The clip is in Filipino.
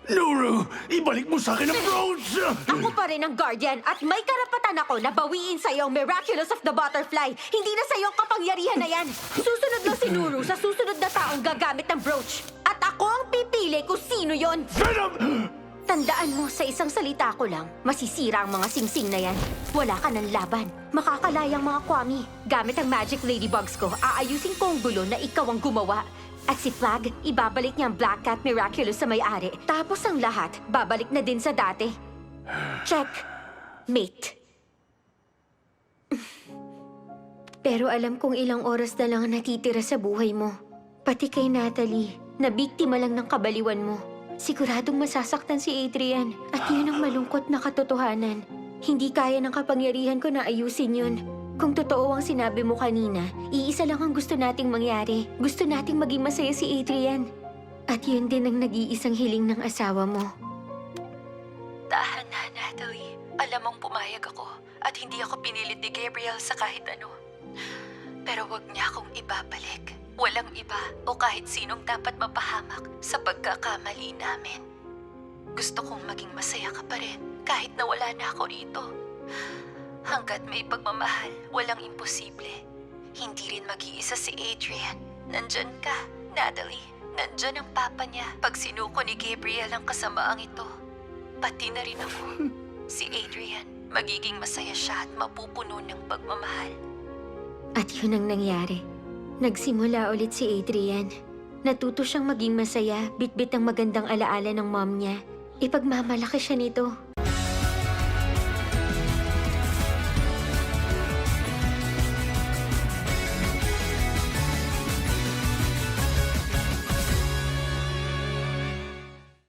Nuru, ibalik mo sa akin ang brooch! Ako pa rin ang guardian at may karapatan ako na bawiin sa'yo ang miraculous of the butterfly. Hindi na sa'yo ang kapangyarihan na yan. Susunod lang si Nuru sa susunod na taong gagamit ng brooch. At ako ang pipili kung sino yon. Venom! Tandaan mo, sa isang salita ko lang, masisira ang mga singsing na yan. Wala ka ng laban. Makakalayang mga kwami. Gamit ang magic ladybugs ko, aayusin ko ang gulo na ikaw ang gumawa. At si Flag, ibabalik niya ang Black Cat Miraculous sa may-ari. Tapos ang lahat, babalik na din sa dati. Check. Mate. Pero alam kong ilang oras na lang ang natitira sa buhay mo. Pati kay Natalie, na biktima lang ng kabaliwan mo. Siguradong masasaktan si Adrian at yun ang malungkot na katotohanan. Hindi kaya ng kapangyarihan ko na ayusin yun. Kung totoo ang sinabi mo kanina, iisa lang ang gusto nating mangyari. Gusto nating maging masaya si Adrian. At yun din ang nag-iisang hiling ng asawa mo. Tahan na, Natalie. Alam mong pumayag ako at hindi ako pinilit ni Gabriel sa kahit ano. Pero wag niya akong ibabalik. Walang iba o kahit sinong dapat mapahamak sa pagkakamali namin. Gusto kong maging masaya ka pa rin kahit na wala na ako rito. Hanggat may pagmamahal, walang imposible. Hindi rin mag-iisa si Adrian. Nandyan ka, Natalie. Nandyan ang papa niya pag sinuko ni Gabriel ang kasamaang ito. Pati na rin ako. Si Adrian, magiging masaya siya at mapupuno ng pagmamahal. At yun ang nangyari. Nagsimula ulit si Adrian. Natuto siyang maging masaya, bitbit ang magandang alaala ng mom niya. Ipagmamalaki siya nito.